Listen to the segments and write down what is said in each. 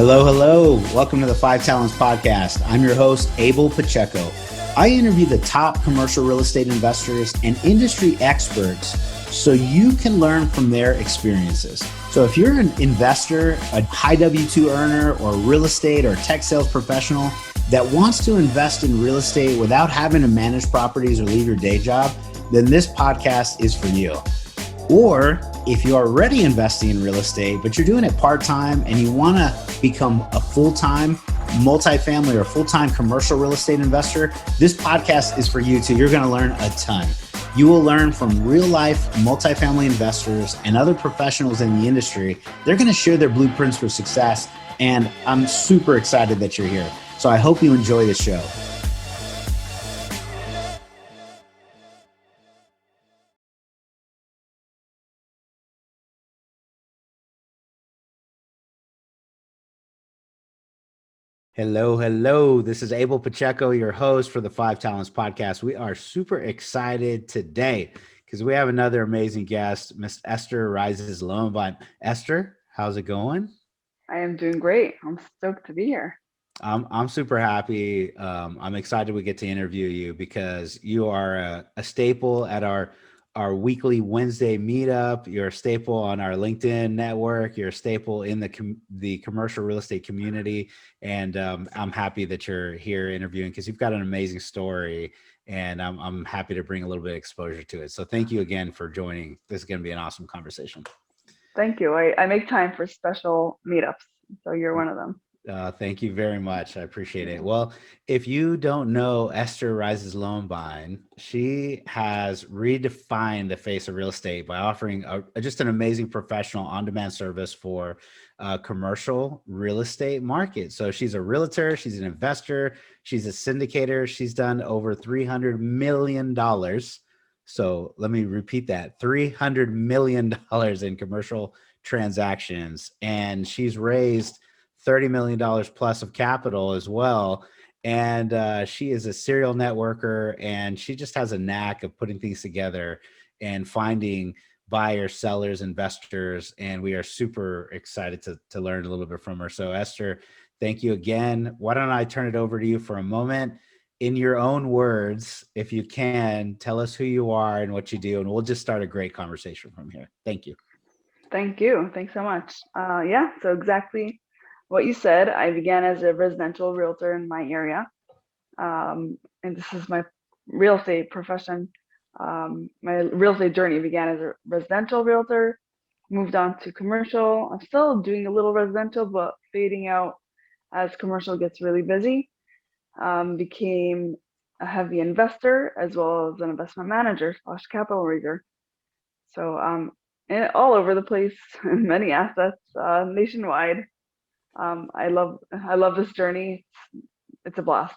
Hello, hello. Welcome to the Five Talents Podcast. I'm your host, Abel Pacheco. I interview the top commercial real estate investors and industry experts so you can learn from their experiences. So if you're an investor, a high W-2 earner, or real estate or tech sales professional that wants to invest in real estate without having to manage properties or leave your day job, then this podcast is for you. Or if you're already investing in real estate, but you're doing it part-time and you want to become a full-time multifamily or full-time commercial real estate investor, this podcast is for you too. You're going to learn a ton. You will learn from real-life multifamily investors and other professionals in the industry. They're going to share their blueprints for success, and I'm super excited that you're here. So I hope you enjoy the show. Hello, hello. This is Abel Pacheco, your host for the Five Talents Podcast. We are super excited today because we have another amazing guest, Miss Esther Reizes-Lowenbein. Esther, how's it going? I am doing great. I'm stoked to be here. I'm super happy. I'm excited we get to interview you because you are a staple at our weekly Wednesday meetup. You're a staple on our LinkedIn network. You're a staple in the commercial real estate community. And I'm happy that you're here interviewing because you've got an amazing story, and I'm happy to bring a little bit of exposure to it. So thank you again for joining. This is going to be an awesome conversation. Thank you. I make time for special meetups, so you're one of them. Thank you very much. I appreciate it. Well, if you don't know Esther Reizes-Lowenbein, she has redefined the face of real estate by offering just an amazing professional on-demand service for commercial real estate market. So she's a realtor, she's an investor, she's a syndicator. She's done over $300 million. So let me repeat that, $300 million in commercial transactions. And she's raised $30 million plus of capital as well. And she is a serial networker, and she just has a knack of putting things together and finding buyers, sellers, investors. And we are super excited to learn a little bit from her. So Esther, thank you again. Why don't I turn it over to you for a moment? In your own words, if you can, tell us who you are and what you do, and we'll just start a great conversation from here. Thank you. Thank you. Thanks so much. So exactly what you said. I began as a residential realtor in my area. And this is my real estate profession. My real estate journey began as a residential realtor, moved on to commercial. I'm still doing a little residential, but fading out as commercial gets really busy. Became a heavy investor as well as an investment manager / capital raiser. So all over the place, many assets nationwide. I love this journey. It's a blast.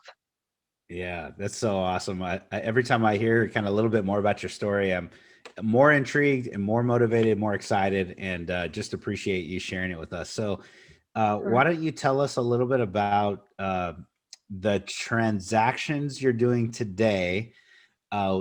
Yeah, that's so awesome. Every time I hear kind of a little bit more about your story, I'm more intrigued and more motivated, more excited, and just appreciate you sharing it with us. So why don't you tell us a little bit about the transactions you're doing today?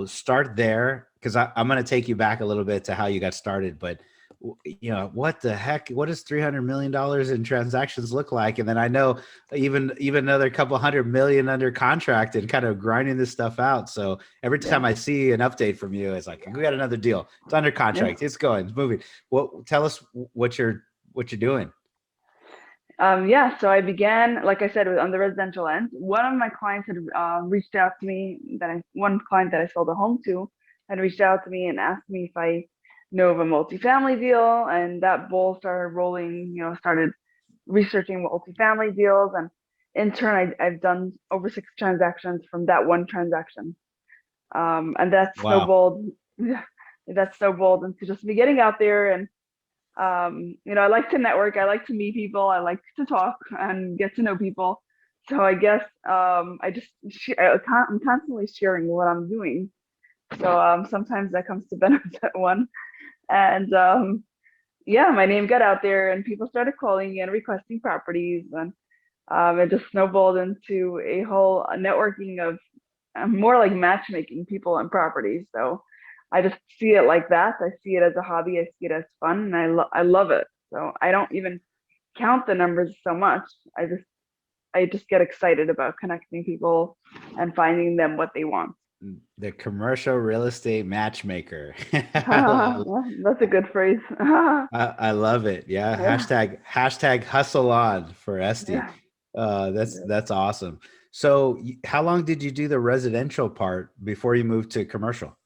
Start there because I'm going to take you back a little bit to how you got started. But what the heck? What does $300 million in transactions look like? And then I know even another couple hundred million under contract and kind of grinding this stuff out. So every time I see an update from you, it's like we got another deal. It's under contract. It's going. It's moving. Tell us what you're doing. So I began, like I said, on the residential end. One of my clients had reached out to me. One client that I sold a home to had reached out to me and asked me if I know of a multifamily deal, and that ball started rolling. Started researching multifamily deals, and in turn, I've done over 6 transactions from that one transaction, and that snowballed. That snowballed into just me getting out there and I like to network. I like to meet people. I like to talk and get to know people. So I guess I'm constantly sharing what I'm doing. So sometimes that comes to benefit one. And my name got out there, and people started calling and requesting properties, and it just snowballed into a whole networking of more like matchmaking people and properties. So I just see it like that. I see it as a hobby. I see it as fun, and I love it. So I don't even count the numbers so much. I just get excited about connecting people and finding them what they want. The commercial real estate matchmaker. That's a good phrase. I love it. Yeah. Yeah, Hashtag hustle on for Esty. yeah. That's awesome. So how long did you do the residential part before you moved to commercial?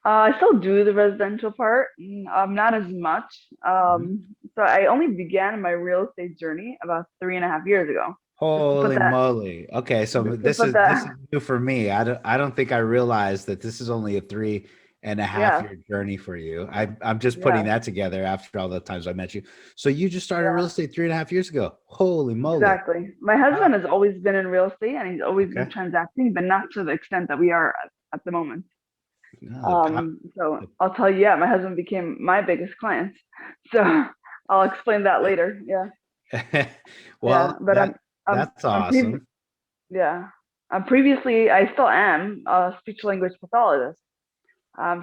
I still do the residential part, not as much. Mhm. So I only began my real estate journey about 3.5 years ago. Just to put Holy that, moly. Okay, so just to put this is that, new for me. I don't think I realized that this is only a 3.5 yeah, year journey for you. I'm just putting yeah, that together after all the times I met you. So you just started real yeah, estate 3.5 years ago. Holy moly. exactly. My How, husband has always been in real estate and he's always been okay. transacting, but not to the extent that we are at the moment. No, the pow- So I'll tell you, yeah, my husband became my biggest client. So I'll explain that later. Yeah, yeah. well, But that's I'm awesome. yeah. Previously, I still am a speech language pathologist.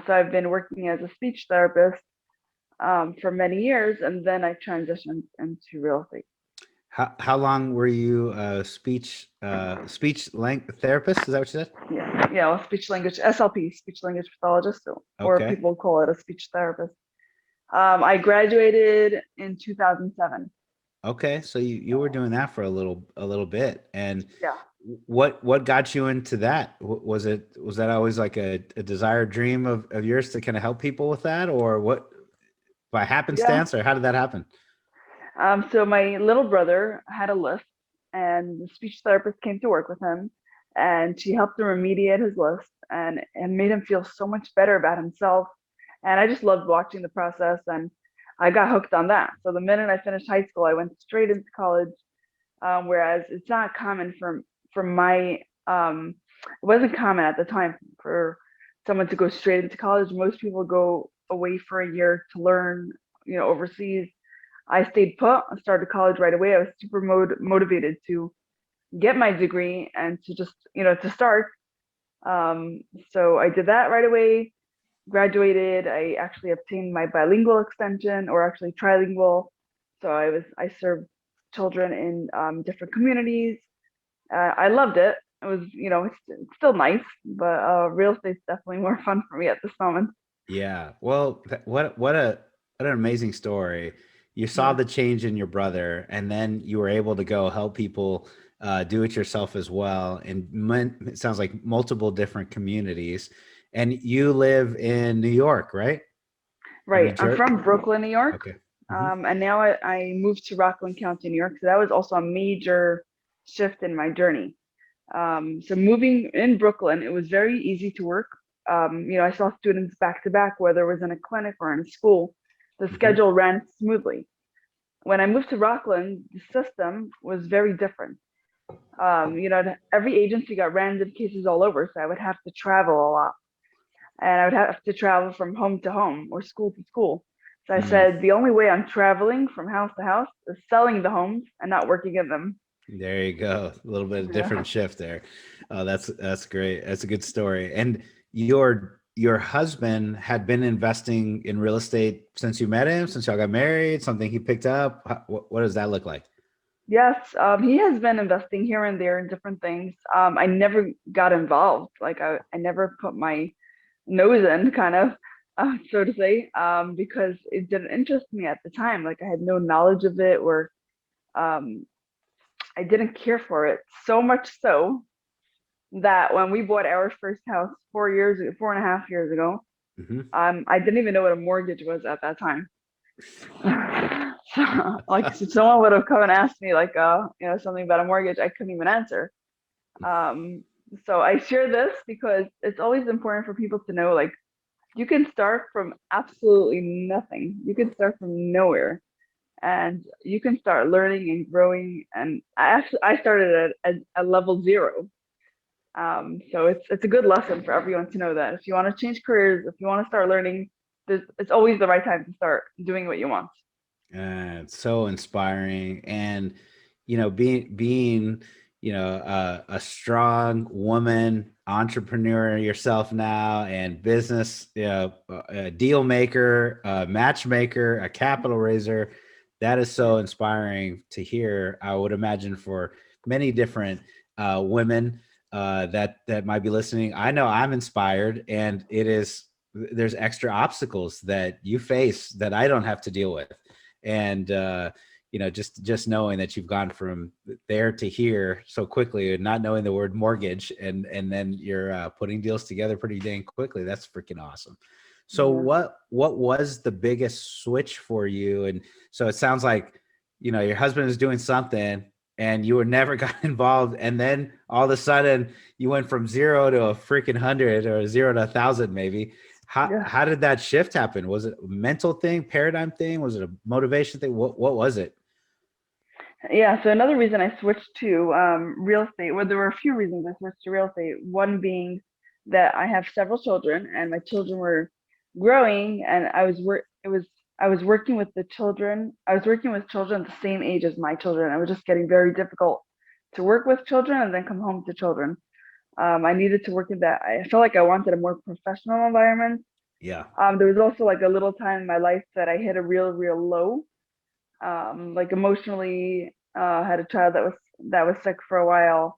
So I've been working as a speech therapist for many years, and then I transitioned into real estate. How long were you speech language therapist? Is that what you said? Yeah, yeah, well, speech language SLP, speech language pathologist, or Okay. people call it a speech therapist. I graduated in 2007. Okay, so you were doing that for a little bit, and Yeah, what got you into that? Was that always like a desired dream of yours to kind of help people with that, or what by yeah. happenstance, or how did that happen? So my little brother had a list, and the speech therapist came to work with him, and she helped him remediate his list, and made him feel so much better about himself. And I just loved watching the process, and I got hooked on that. So the minute I finished high school, I went straight into college. Whereas it's not common for my it wasn't common at the time for someone to go straight into college. Most people go away for a year to learn, overseas. I stayed put. I started college right away. I was super motivated to get my degree and to just, to start. Um, so I did that right away. Graduated. I actually obtained my bilingual extension, or actually trilingual. So I served children in different communities. I loved it. It was, it's still nice, but real estate's definitely more fun for me at this moment. Yeah. Well, what an amazing story. You saw Yeah. the change in your brother, and then you were able to go help people do it yourself as well. And it sounds like multiple different communities. And you live in New York, right? Or New Right. I'm Jersey? from Brooklyn, New York. Okay. Hmm. And now I moved to Rockland County, New York. So that was also a major shift in my journey. So moving in Brooklyn, it was very easy to work. I saw students back to back, whether it was in a clinic or in school. The Hmm. schedule ran smoothly. When I moved to Rockland, the system was very different. Every agency got random cases all over, so I would have to travel a lot, and I would have to travel from home to home or school to school. So I Mm, said the only way I'm traveling from house to house is selling the homes and not working in them. there you go. A little bit of Yeah. different shift there. Oh, that's great. That's a good story. And your husband had been investing in real estate since you met him, since y'all got married, something he picked up. What does that look like? Yes, he has been investing here and there in different things. I never got involved. Like I never put my nose in, kind of, so to say, because it didn't interest me at the time. Like I had no knowledge of it, or um, I didn't care for it. So much so that when we bought our first house 4.5 years ago, Hmm. I didn't even know what a mortgage was at that time. So, like, if someone would have come and asked me, like, something about a mortgage, I couldn't even answer. Um, so I share this because it's always important for people to know, like, you can start from absolutely nothing. You can start from nowhere, and you can start learning and growing. And I started at level zero. So it's a good lesson for everyone to know that if you want to change careers, if you want to start learning, it's always the right time to start doing what you want. It's so inspiring, and being a strong woman entrepreneur yourself now, and business, deal maker, matchmaker, a capital raiser. That is so inspiring to hear. I would imagine for many different women that might be listening. I know I'm inspired, and there's extra obstacles that you face that I don't have to deal with, and just knowing that you've gone from there to here so quickly, and not knowing the word mortgage, and then you're putting deals together pretty dang quickly. That's freaking awesome. So Yeah. what was the biggest switch for you? And so it sounds like, your husband is doing something and you were never got involved. And then all of a sudden you went from 0 to a freaking 100, or 0 to 1,000, maybe. Yeah. How did that shift happen? Was it a mental thing, paradigm thing? Was it a motivation thing? What was it? Yeah, so another reason I switched to real estate, well, there were a few reasons I switched to real estate. One being that I have several children, and my children were growing, and I was working with the children. I was working with children the same age as my children. It was just getting very difficult to work with children and then come home to children. I needed to work in that. I felt like I wanted a more professional environment. Yeah. There was also like a little time in my life that I hit a real low, like emotionally. Had a child that was sick for a while,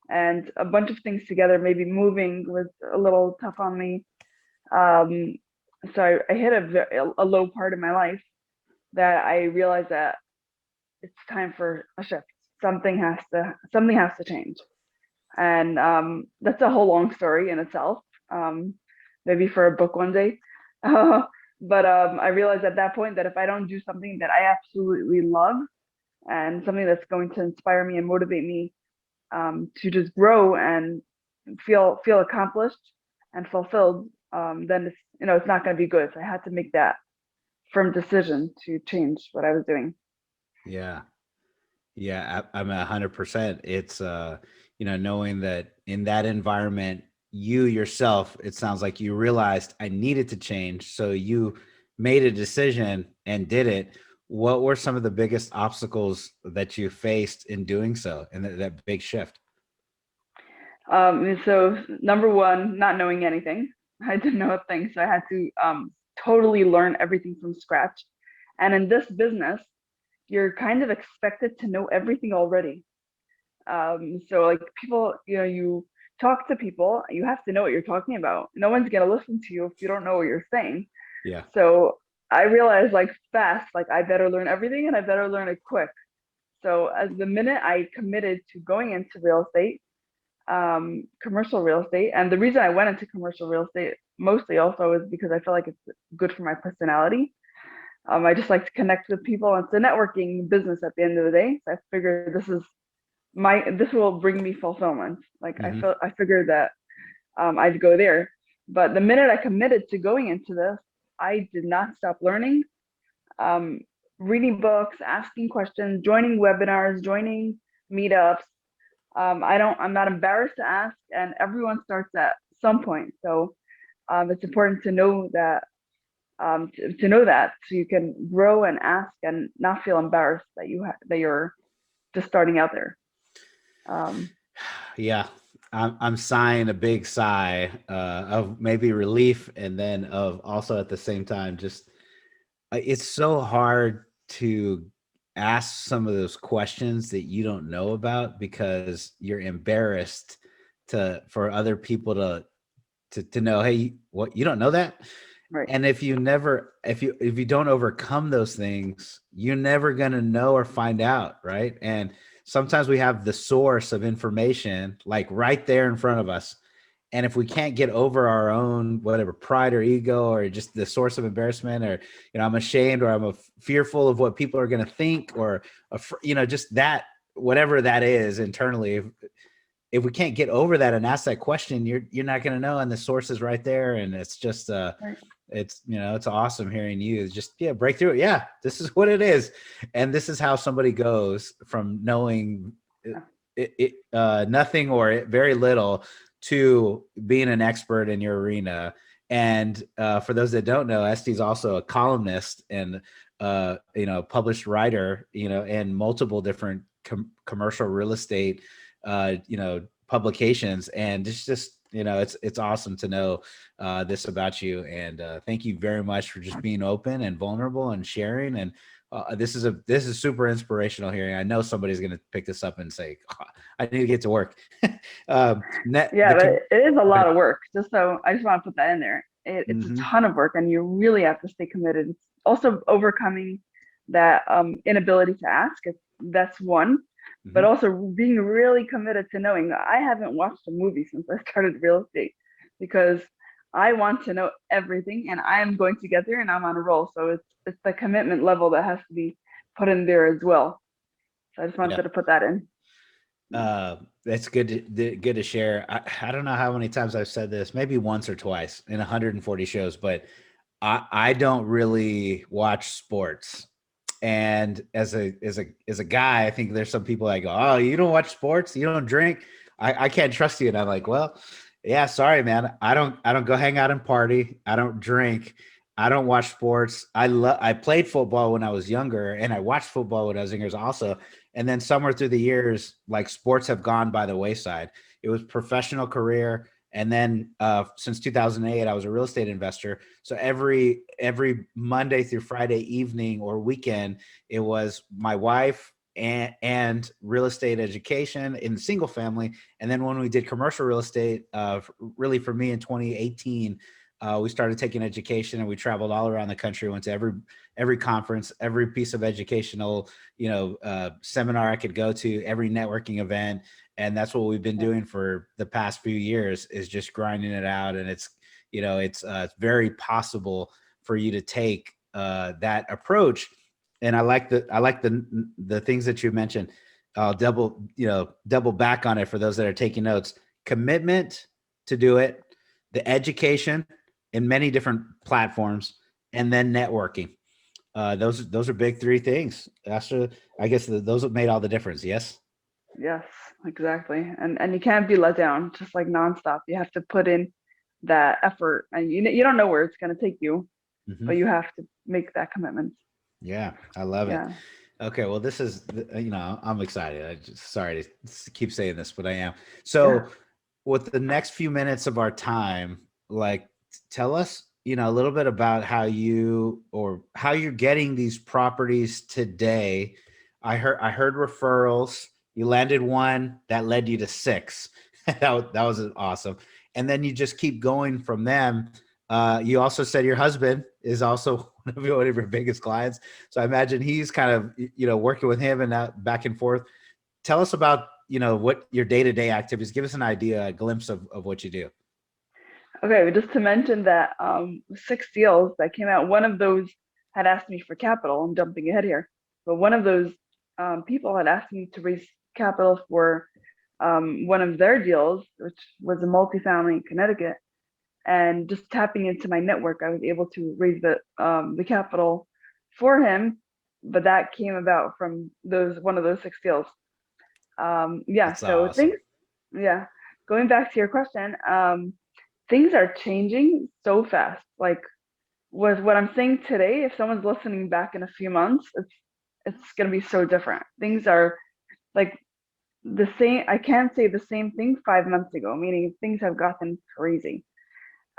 and a bunch of things together. Maybe moving was a little tough on me. Um, so I hit a low part in my life that I realized that it's time for a shift. Something has to change, and that's a whole long story in itself. Um, Maybe for a book one day. But I realized at that point that if I don't do something that I absolutely love, and something that's going to inspire me and motivate me, to just grow and feel accomplished and fulfilled, then it's not going to be good. So I had to make that firm decision to change what I was doing. Yeah. Yeah, I'm 100%. It's knowing that in that environment, you yourself, it sounds like you realized I needed to change. So you made a decision and did it. What were some of the biggest obstacles that you faced in doing so, and that big shift? So number one, not knowing anything. I didn't know a thing, so I had to totally learn everything from scratch. And in this business, you're kind of expected to know everything already. So like people, you talk to people, you have to know what you're talking about. No one's gonna listen to you if you don't know what you're saying. Yeah. So I realized like fast, like I better learn everything and I better learn it quick. So as the minute I committed to going into real estate, commercial real estate, and the reason I went into commercial real estate mostly also is because I feel like it's good for my personality. I just like to connect with people. It's a networking business at the end of the day. So I figured this will bring me fulfillment. Like Hmm. I figured that I'd go there. But the minute I committed to going into this, I did not stop learning, um, reading books, asking questions, joining webinars, joining meetups. I'm not embarrassed to ask, and everyone starts at some point. So it's important to know that, to know that, so you can grow and ask and not feel embarrassed that that you're just starting out there. Um, Yeah. I'm sighing a big sigh of maybe relief, and then of also at the same time, just it's so hard to ask some of those questions that you don't know about because you're embarrassed for other people to know, hey, what, you don't know that? right. And if you don't overcome those things, you're never going to know or find out, right? And sometimes we have the source of information like right there in front of us, and if we can't get over our own whatever pride or ego, or just the source of embarrassment, or I'm ashamed, or fearful of what people are going to think, or just that, whatever that is internally, if we can't get over that and ask that question, you're not going to know, and the source is right there. And it's just Right. it's awesome hearing you just break through it. Yeah, this is what it is, and this is how somebody goes from knowing nothing or very little to being an expert in your arena. And for those that don't know, Este's also a columnist and published writer, in multiple different commercial real estate publications. And it's just it's awesome to know this about you. And thank you very much for just being open and vulnerable and sharing. And This is super inspirational here. I know somebody's going to pick this up and say, "Oh, I need to get to work." Yeah, but it is a lot But of work. I just want to put that in there. It's a mm-hmm, ton of work, and you really have to stay committed. It's also overcoming that inability to ask. That's one, but mm-hmm, also being really committed to knowing. I haven't watched a movie since I started real estate because I want to know everything, and I am going to get there, and I'm on a roll. So it's the commitment level that has to be put in there as well. So I just yeah. wanted to put that in. That's good to share. I don't know how many times I've said this, maybe once or twice in 140 shows, but I don't really watch sports. And as a guy, I think there's some people that go, "Oh, you don't watch sports? You don't drink? I can't trust you." And I'm like, "Well, yeah, sorry, man. I don't go hang out and party. I don't drink. I don't watch sports. I played football when I was younger, and I watched football when I was younger also. And then somewhere through the years, like sports have gone by the wayside. It was professional career, and then since 2008, I was a real estate investor. So every Monday through Friday evening or weekend, it was my wife and real estate education in single family. And then when we did commercial real estate, really for me in 2018, we started taking education, and we traveled all around the country. Went to every conference, every piece of educational, seminar I could go to, every networking event. And that's what we've been doing for the past few years, is just grinding it out. And it's very possible for you to take that approach. And I like the things that you mentioned. I'll double back on it for those that are taking notes. Commitment to do it, the education in many different platforms, and then networking. Those are big three things. After, I guess those have made all the difference. Yes. Yes, exactly. And you can't be let down just like nonstop. You have to put in that effort, and you don't know where it's going to take you, Mm-hmm. but you have to make that commitment. Yeah, I love it. Yeah. Okay, well, this is, I'm excited. Sorry to keep saying this, but I am. Yeah. So, with the next few minutes of our time, like, tell us, a little bit about how you're getting these properties today. I heard referrals. You landed one that led you to six. That was awesome. And then you just keep going from them. You also said your husband is also one of your biggest clients. So I imagine he's kind of, working with him and that back and forth. Tell us about, what your day-to-day activities. Give us an idea, a glimpse of what you do. Okay, well, just to mention that 6 deals that came out, one of those had asked me for capital. I'm jumping ahead here, but one of those people had asked me to raise capital for one of their deals, which was a multifamily in Connecticut. And just tapping into my network, I was able to raise the capital for him. But that came about from those one of those 6 deals. Yeah, That's so awesome. yeah, going back to your question, things are changing so fast. Like with what I'm saying today, if someone's listening back in a few months, it's gonna be so different. Things are like the same. I can't say the same thing 5 months ago, meaning things have gotten crazy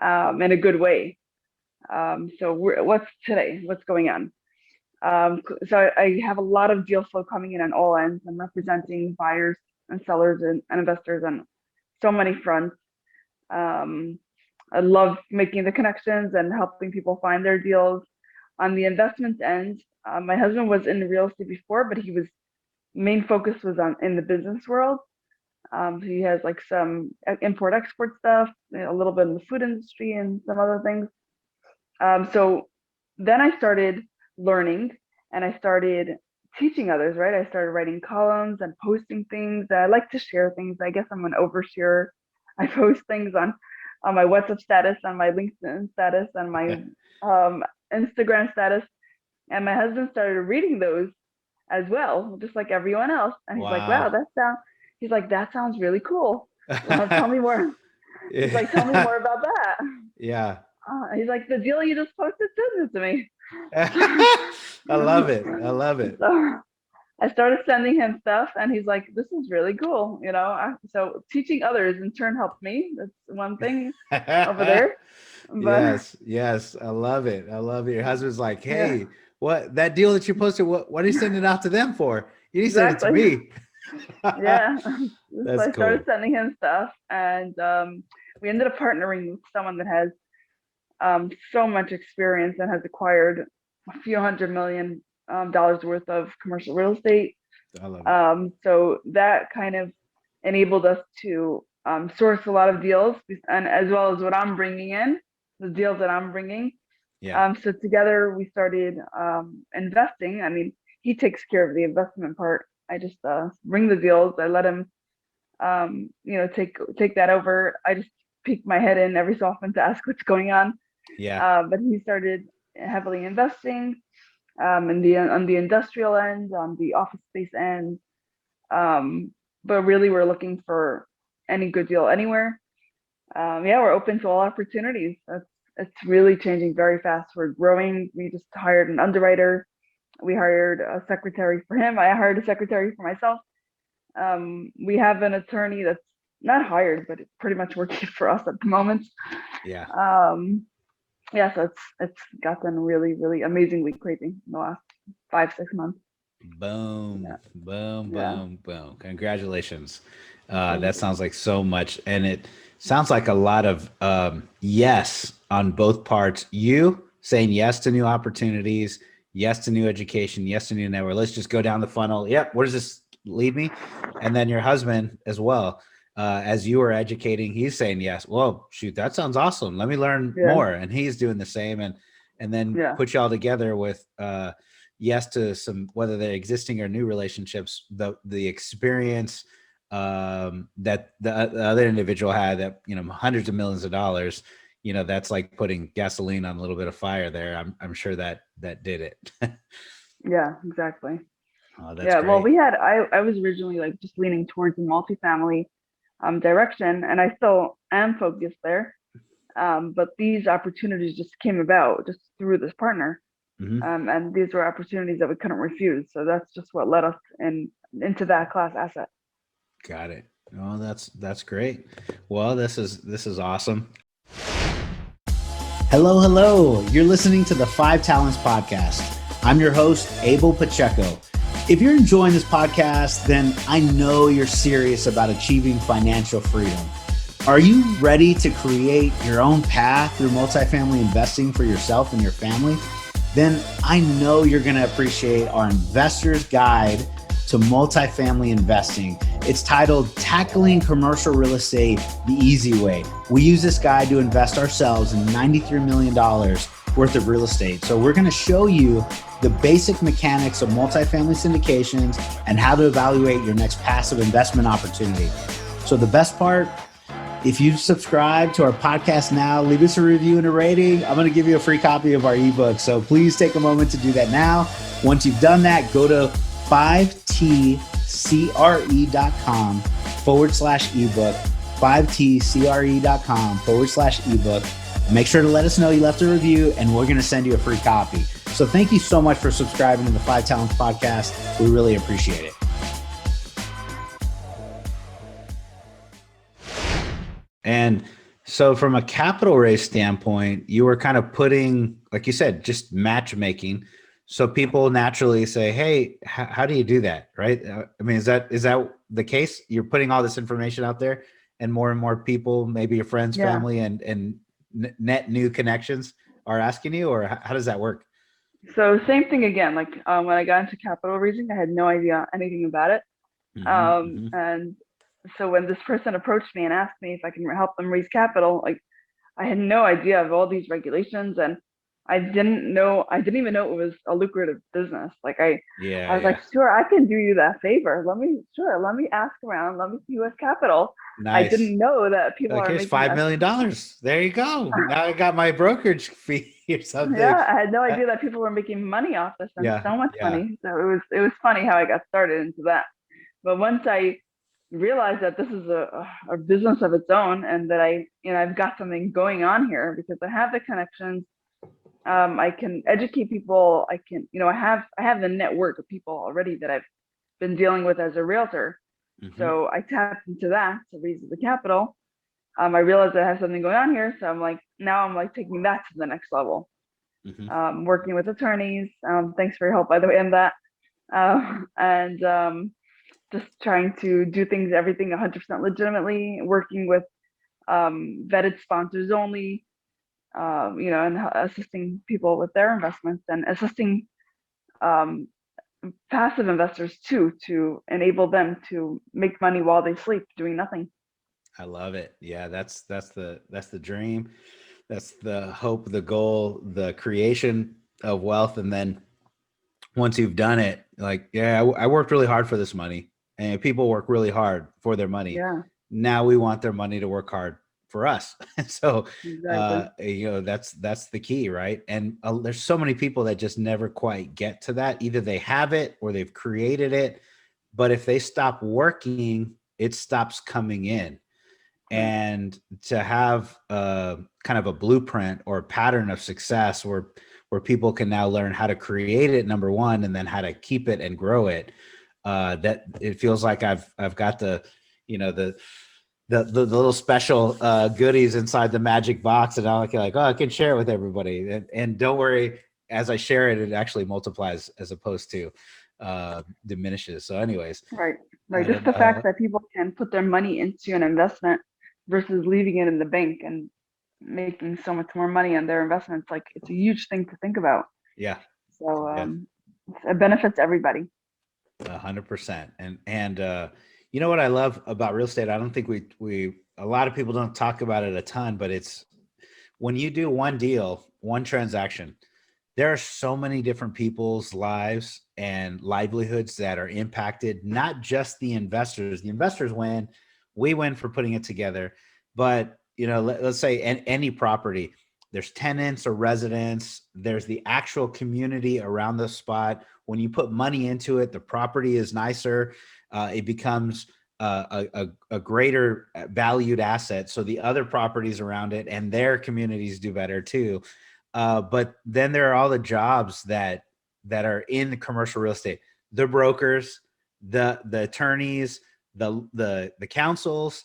in a good way. So what's today? What's going on? So I have a lot of deal flow coming in on all ends. I'm representing buyers and sellers and investors on so many fronts. Um, I love making the connections and helping people find their deals. On the investment end, my husband was in real estate before, but he was main focus was on in the business world. So he has like some import export stuff, a little bit in the food industry and some other things. So then I started learning and I started teaching others, right? I started writing columns and posting things. I like to share things. I guess I'm an oversharer. I post things on my WhatsApp status, on my LinkedIn status, on my um, Instagram status. And my husband started reading those as well, just like everyone else. And he's like, wow, Wow. he's like, that sounds really cool. Tell me more. He's like, tell me Yeah. more about that. Yeah. He's like, the deal you just posted sent it to me. I love it. I love it. So I started sending him stuff, and he's like, "This is really cool," So teaching others in turn helped me. That's one thing over there. But Yes, yes, I love it. I love it. Your husband's like, yeah, "Hey, what that deal that you posted? What are you sending it out to them for? You need to send it to exactly. me." Yeah. So That's I started cool. sending him stuff, and we ended up partnering with someone that has so much experience and has acquired a few $100 million dollars worth of commercial real estate. I love it. So that kind of enabled us to source a lot of deals, and as well as what I'm bringing in, the deals that I'm bringing. Yeah, So together we started investing. I mean, he takes care of the investment part. I just bring the deals. I let him, take that over. I just peek my head in every so often to ask what's going on. yeah, But he started heavily investing on the industrial end, on the office space end. But really, we're looking for any good deal anywhere. Yeah, we're open to all opportunities. It's really changing very fast. We're growing. We just hired an underwriter. We hired a secretary for him. I hired a secretary for myself. We have an attorney that's not hired, but it's pretty much working for us at the moment. yeah. Um, yeah, so it's gotten really, really amazingly crazy in the last 5, 6 months. Boom, Yeah, boom, yeah. boom, boom. Congratulations. Thank That you. sounds like so much. And it sounds like a lot of yes on both parts. You saying yes to new opportunities, yes to new education, yes to new network. Let's just go down the funnel. Yep. Where does this lead me? And then your husband as well. As you are educating, he's saying yes. Whoa, shoot, that sounds awesome. Let me learn Yeah, more. And he's doing the same. And then yeah, put you all together with yes to some, whether they're existing or new relationships, the experience that the other individual had, that hundreds of millions of dollars, that's like putting gasoline on a little bit of fire there. I'm sure that did it. yeah, exactly. Oh, that's Yeah, well, great. I was originally like just leaning towards the multifamily direction, and I still am focused there. But these opportunities just came about just through this partner. Hmm. And these were opportunities that we couldn't refuse. So that's just what led us into that class asset. Got it. Oh, that's great. Well, this is awesome. Hello, hello. You're listening to the Five Talents Podcast. I'm your host, Abel Pacheco. If you're enjoying this podcast, then I know you're serious about achieving financial freedom. Are you ready to create your own path through multifamily investing for yourself and your family? Then I know you're going to appreciate our Investor's Guide to Multifamily Investing. It's titled Tackling Commercial Real Estate the Easy Way. We use this guide to invest ourselves in $93 million worth of real estate. So we're going to show you the basic mechanics of multifamily syndications and how to evaluate your next passive investment opportunity. So the best part, if you subscribe to our podcast now, leave us a review and a rating. I'm going to give you a free copy of our ebook. So please take a moment to do that now. Once you've done that, go to 5tcre.com/ebook, 5tcre.com/ebook. Make sure to let us know you left a review, and we're going to send you a free copy. So thank you so much for subscribing to the Five Talents Podcast. We really appreciate it. And so from a capital raise standpoint, you were kind of putting, like you said, just matchmaking. So people naturally say, hey, how do you do that? Right. I mean, is that the case? You're putting all this information out there, and more people, maybe your friends, Yeah. family, and net new connections are asking you, or how does that work? So same thing again. Like when I got into capital raising, I had no idea anything about it. Hmm. Hmm. And so when this person approached me and asked me if I can help them raise capital, like I had no idea of all these regulations, and I didn't even know it was a lucrative business. Yeah. I was like, Yeah. sure, I can do you that favor. Let me ask around. Let me see who has capital. I Nice. didn't know that people Like, are here's making $5 million. There you go. Now I got my brokerage fee or something. yeah, I had no Uh, idea that people were making money off this, and Yeah. so much Yeah. money. So it was funny how I got started into that. But once I realized that this is a business of its own, and that I've got something going on here because I have the connections. I can educate people. I can, I have the network of people already that I've been dealing with as a realtor. Mm-hmm. So I tapped into that to raise the capital. I realized I have something going on here, so I'm like, now I'm like taking that to the next level. Mm-hmm. Working with attorneys. Thanks for your help, by the way, on that. And just trying to do things, everything 100% legitimately, working with vetted sponsors only, and assisting people with their investments and assisting um, passive investors too, to enable them to make money while they sleep, doing nothing. I love it. Yeah, that's the dream. That's the hope, the goal, the creation of wealth. And then once you've done it, like, yeah, I worked really hard for this money, and people work really hard for their money. Yeah, Now we want their money to work hard for us. So, exactly. that's the key, right? And there's so many people that just never quite get to that. Either they have it or they've created it, but if they stop working, it stops coming in. Right. And to have kind of a blueprint or a pattern of success where people can now learn how to create it, number one, and then how to keep it and grow it, that it feels like I've got the, the little special goodies inside the magic box, and I'm like, oh, I can share it with everybody. And don't worry, as I share it, it actually multiplies as opposed to diminishes. So anyways, Right. Right. Just and the fact that people can put their money into an investment versus leaving it in the bank and making so much more money on their investments, like it's a huge thing to think about. yeah, So yeah. it benefits everybody. 100%. And you know what I love about real estate? I don't think we a lot of people don't talk about it a ton, but it's when you do one deal, one transaction, there are so many different people's lives and livelihoods that are impacted, not just the investors. The investors win, we win for putting it together. But let's say any property, there's tenants or residents, there's the actual community around the spot. When you put money into it, the property is nicer. It becomes a greater valued asset. So the other properties around it and their communities do better too. But then there are all the jobs that are in the commercial real estate: the brokers, the attorneys, the councils,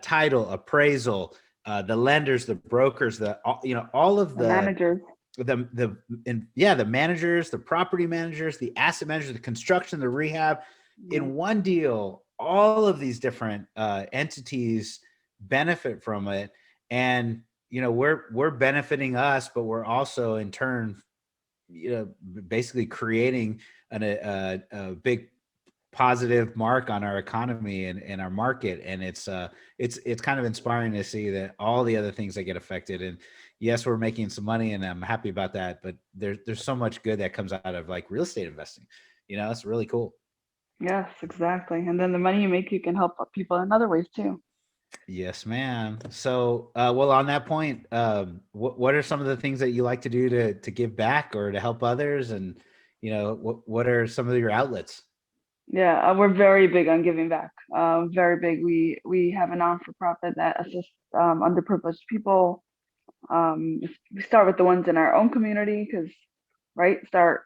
title, appraisal, the lenders, the brokers, all of The managers. the managers, the property managers, the asset managers, the construction, the rehab. Yeah. In one deal, all of these different entities benefit from it. And we're benefiting us, but we're also in turn basically creating a big positive mark on our economy and our market. And it's kind of inspiring to see that all the other things that get affected. And yes, we're making some money, and I'm happy about that, but there's so much good that comes out of like real estate investing. It's really cool. Yes, exactly. And then the money you make, you can help people in other ways too. Yes, ma'am. So, well, on that point, what are some of the things that you like to do to give back or to help others? And, what are some of your outlets? Yeah, we're very big on giving back. Very big. We have a non-for-profit that assists underprivileged people. We start with the ones in our own community because, right, start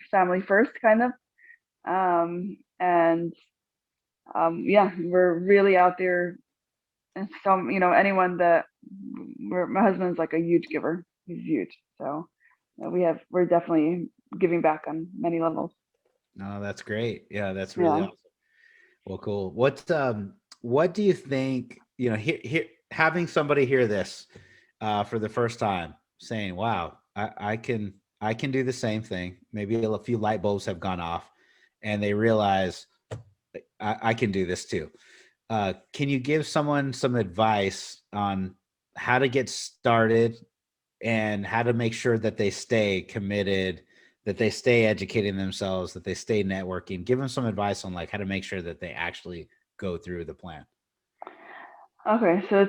family first, kind of. And yeah, we're really out there. And some, anyone that my husband's like a huge giver. He's huge. So we're definitely giving back on many levels. Oh, that's great. Yeah, that's really Yeah. awesome. Well, cool. What do you think, here having somebody hear this for the first time saying, wow, I can do the same thing. Maybe a few light bulbs have gone off and they realize I can do this too. Can you give someone some advice on how to get started and how to make sure that they stay committed, that they stay educating themselves, that they stay networking? Give them some advice on like how to make sure that they actually go through the plan. Okay. So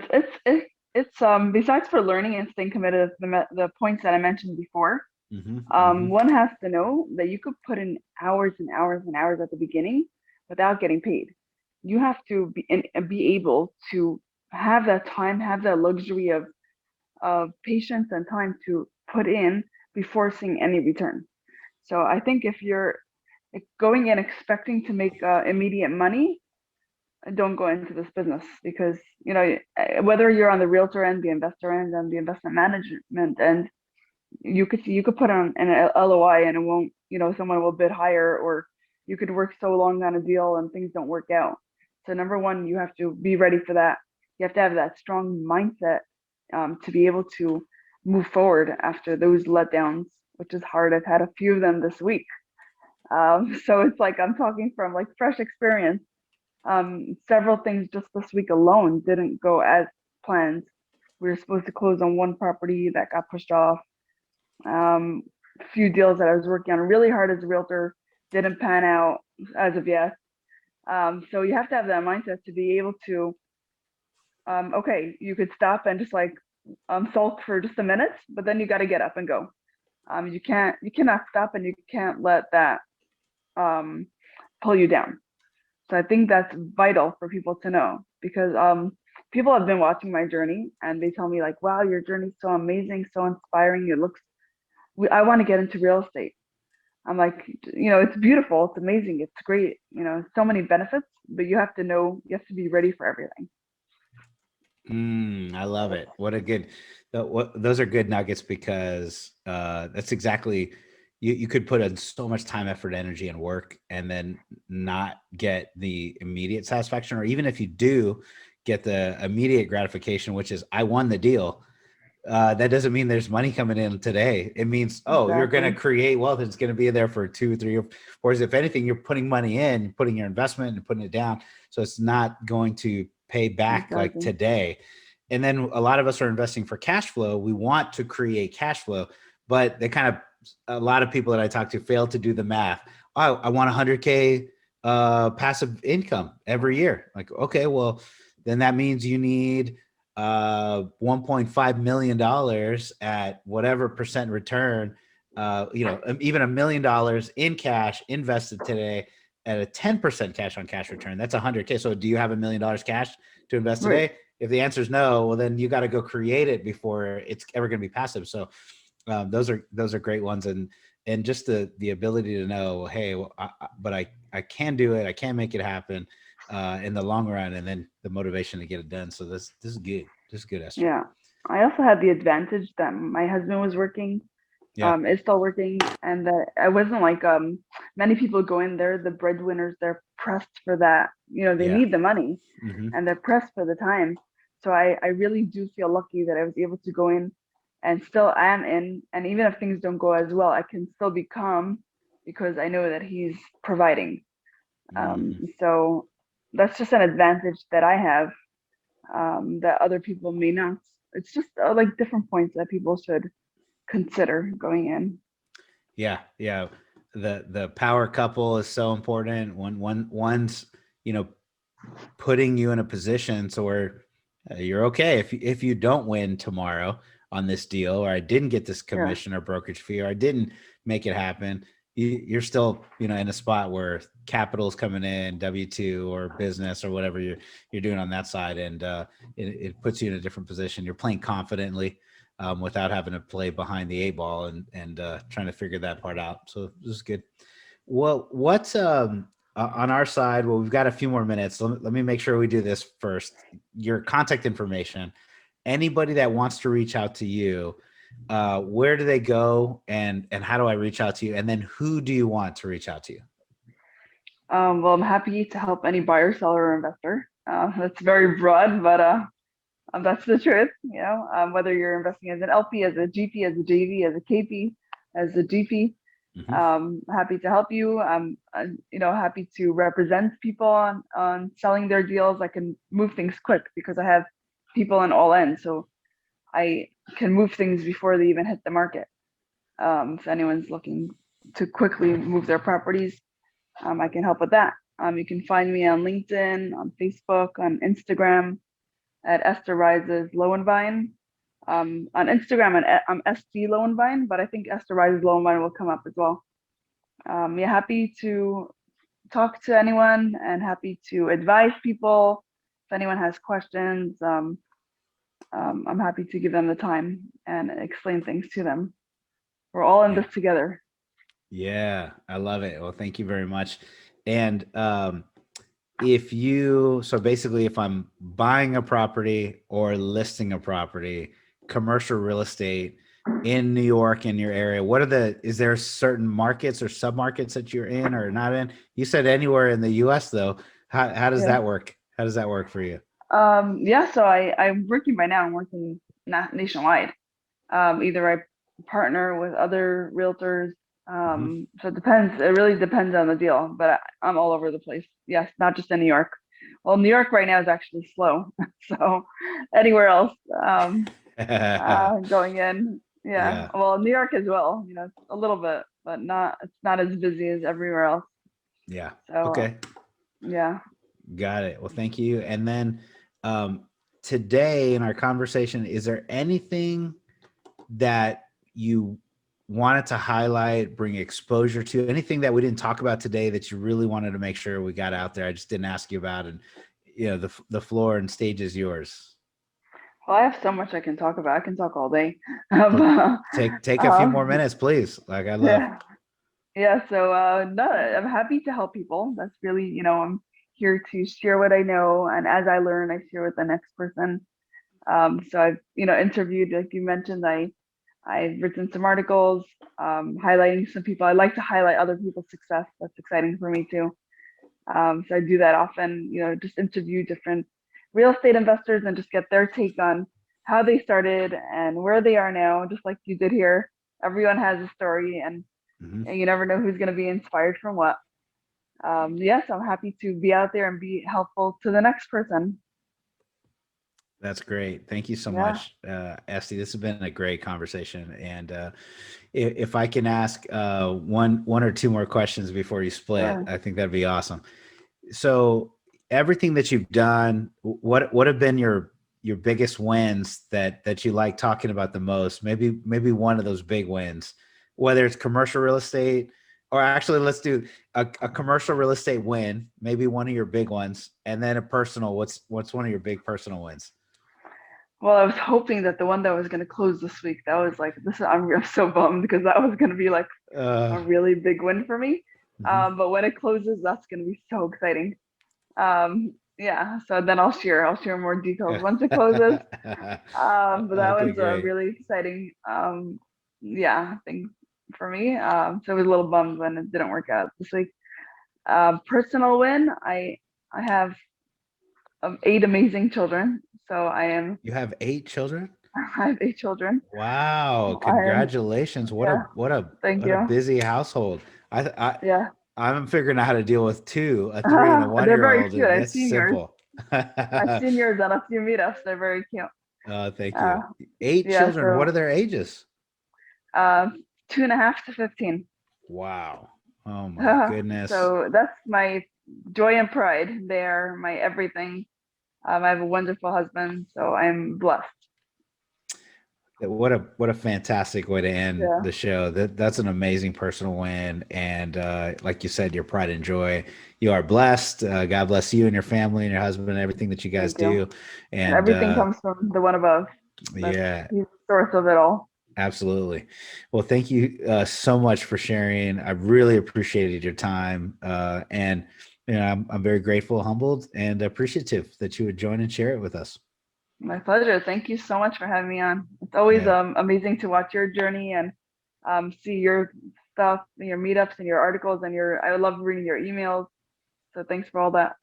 it's besides for learning and staying committed to the points that I mentioned before. Mm-hmm, mm-hmm. One has to know that you could put in hours and hours and hours at the beginning without getting paid. You have to be able to have that time, have that luxury of patience and time to put in before seeing any return. So I think if you're going in expecting to make immediate money, don't go into this business, because whether you're on the realtor end, the investor end, and the investment management end, you could put on an LOI and it won't, someone will bid higher, or you could work so long on a deal and things don't work out. So number one, you have to be ready for that. You have to have that strong mindset to be able to move forward after those letdowns, which is hard. I've had a few of them this week. So it's like I'm talking from like fresh experience. Several things just this week alone didn't go as planned. We were supposed to close on one property that got pushed off. A few deals that I was working on really hard as a realtor didn't pan out as of yet. So you have to have that mindset to be able to, okay, you could stop and just like sulk for just a minute, but then you got to get up and go. You cannot stop, and you can't let that pull you down. So I think that's vital for people to know, because people have been watching my journey and they tell me like, wow, your journey's so amazing, so inspiring. I want to get into real estate. I'm like, it's beautiful, it's amazing, it's great, so many benefits, but you have to be ready for everything. I love it. What a good, those are good nuggets, because that's exactly, you could put in so much time, effort, energy, and work, and then not get the immediate satisfaction, or even if you do get the immediate gratification, which is I won the deal. That doesn't mean there's money coming in today. It means, oh, you're going to Exactly. create wealth. It's going to be there for 2, 3, or 4 years. If anything, you're putting money in, putting your investment and putting it down. So it's not going to pay back like Exactly. today. And then a lot of us are investing for cash flow. We want to create cash flow, but a lot of people that I talk to fail to do the math. Oh, I want 100K passive income every year. Like, okay, well, then that means you need $1.5 million at whatever percent return, even $1 million in cash invested today at a 10% cash on cash return. That's 100K. So do you have $1 million cash to invest Right. today? If the answer is no, well, then you got to go create it before it's ever going to be passive. So those are great ones. And just the ability to know, hey, well, but I can do it. I can make it happen in the long run, and then the motivation to get it done. So this is good. This is good, Esther. Yeah. I also had the advantage that my husband was working, Yeah. is still working, and that I wasn't like many people go in there, the breadwinners, they're pressed for that. They Yeah. need the money Mm-hmm. and they're pressed for the time. So I really do feel lucky that I was able to go in and still am in. And even if things don't go as well, I can still be calm because I know that he's providing. Mm-hmm. So that's just an advantage that I have, that other people may not. It's just like different points that people should consider going in. Yeah. Yeah. The power couple is so important. One's, you know, putting you in a position so where you're okay if you don't win tomorrow on this deal, or I didn't get this Yeah. commission or brokerage fee, or I didn't make it happen. You're still, in a spot where capital is coming in, W-2 or business or whatever you're doing on that side, and it puts you in a different position. You're playing confidently without having to play behind the 8 ball and trying to figure that part out. So this is good. Well, what's on our side? Well, we've got a few more minutes. Let me make sure we do this first. Your contact information. Anybody that wants to reach out to you, where do they go, and how do I reach out to you? And then who do you want to reach out to you? Well, I'm happy to help any buyer, seller, or investor. That's very broad, but that's the truth. Whether you're investing as an LP, as a GP, as a JV, as a KP, as a GP, Mm-hmm. happy to help you. Happy to represent people on selling their deals. I can move things quick because I have people on all ends, so I can move things before they even hit the market. If anyone's looking to quickly move their properties, I can help with that. You can find me on LinkedIn, on Facebook, on Instagram at Esther Reizes-Lowenbein. On Instagram, I'm ST Lowenbein, but I think Esther Reizes-Lowenbein will come up as well. Yeah, happy to talk to anyone and happy to advise people. If anyone has questions, I'm happy to give them the time and explain things to them. We're all in Yeah. this together. Yeah, I love it. Well, thank you very much. And so basically, if I'm buying a property or listing a property, commercial real estate in New York, in your area, is there certain markets or submarkets that you're in or not in? You said anywhere in the US though. How does Yeah. that work? How does that work for you? Yeah, so I'm working by now. I'm working nationwide. Either I partner with other realtors. Mhm. So it depends. It really depends on the deal, but I'm all over the place. Yes, not just in New York. Well, New York right now is actually slow. So anywhere else, going in. Yeah. Yeah. Well, New York as well, it's a little bit, but it's not as busy as everywhere else. Yeah. So Okay. yeah. Got it. Well, thank you. And then um, today in our conversation, is there anything that you wanted to highlight, bring exposure to, anything that we didn't talk about today that you really wanted to make sure we got out there? I just didn't ask you about, and the floor and stage is yours. Well, I have so much I can talk about. I can talk all day. Well, take a few more Um, minutes, please. Like I love. yeah. Yeah, so no, I'm happy to help people. That's really, I'm here to share what I know, and as I learn, I share with the next person. So I've, interviewed, like you mentioned, I've written some articles, highlighting some people. I like to highlight other people's success. That's exciting for me too. So I do that often, just interview different real estate investors and just get their take on how they started and where they are now, just like you did here. Everyone has a story, Mhm. and you never know who's going to be inspired from what. Yes, I'm happy to be out there and be helpful to the next person. That's great. Thank you so Yeah, much, Esty. This has been a great conversation. And if I can ask one or two more questions before you split, sure. I think that'd be awesome. So everything that you've done, what have been your biggest wins that you like talking about the most? Maybe one of those big wins, whether it's commercial real estate, or actually let's do a commercial real estate win, maybe one of your big ones, and then a personal. What's one of your big personal wins? Well, I was hoping that the one that was going to close this week, that was like, I'm so bummed because that was going to be like Uh, a really big win for me. mhm. But when it closes, that's going to be so exciting. Yeah, so then I'll share more details once it closes. But that Okay, one's a great. really exciting, yeah, thing for me. So I was a little bummed when it didn't work out this week. Personal win, I have 8 amazing children. So You have 8 children? I have 8 children. Wow, I am, congratulations. What a yeah, what a thank what a you. busy household. Yeah. I'm figuring out how to deal with two, a 3 and a one They're year very old, cute. and that's simple. I've seen yours on a few meetups. They're very cute. Thank Uh, you. Eight yeah, children. What so are their ages? uh, 2.5 to 15. Wow. Oh my goodness. So that's my joy and pride. They're my everything. I have a wonderful husband, so I'm blessed. What a fantastic way to end Yeah, the show. That's an amazing personal win, and like you said, your pride and joy. You are blessed. God bless you and your family and your husband and everything that you guys thank you. do. And And everything comes from the one above. That's yeah, He's the source of it all. absolutely. Well, thank you so much for sharing. I really appreciated your time, and I'm very grateful, humbled, and appreciative that you would join and share it with us. My pleasure. Thank you so much for having me on. It's always Yeah. amazing to watch your journey and see your stuff, your meetups, and your articles, and your. I love reading your emails. So thanks for all that.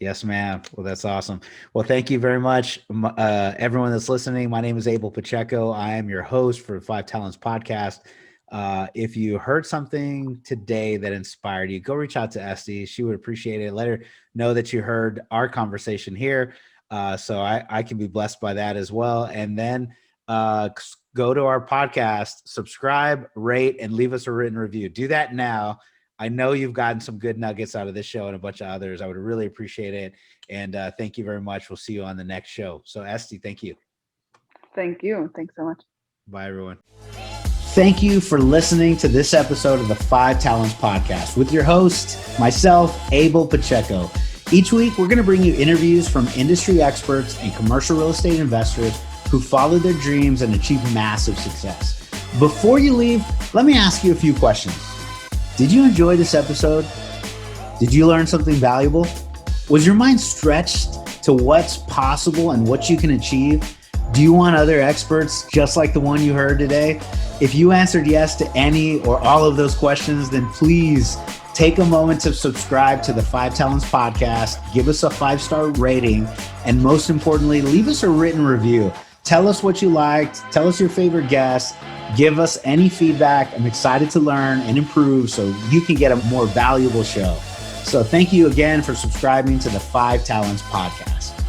Yes, ma'am. Well, that's awesome. Well, thank you very much, everyone that's listening. My name is Abel Pacheco. I am your host for the Five Talents podcast. If you heard something today that inspired you, go reach out to Esty. She would appreciate it. Let her know that you heard our conversation here, so I can be blessed by that as well. And then go to our podcast, subscribe, rate, and leave us a written review. Do that now. I know you've gotten some good nuggets out of this show and a bunch of others. I would really appreciate it. And thank you very much. We'll see you on the next show. So, Esty, thank you. Thank you. Thanks so much. Bye, everyone. Thank you for listening to this episode of the Five Talents Podcast with your host, myself, Abel Pacheco. Each week, we're going to bring you interviews from industry experts and commercial real estate investors who follow their dreams and achieve massive success. Before you leave, let me ask you a few questions. Did you enjoy this episode? Did you learn something valuable? Was your mind stretched to what's possible and what you can achieve? Do you want other experts just like the one you heard today? If you answered yes to any or all of those questions, then please take a moment to subscribe to the 5 Talents podcast, give us a 5-star rating, and most importantly, leave us a written review. Tell us what you liked, tell us your favorite guest, give us any feedback. I'm excited to learn and improve so you can get a more valuable show. So thank you again for subscribing to the 5 Talents podcast.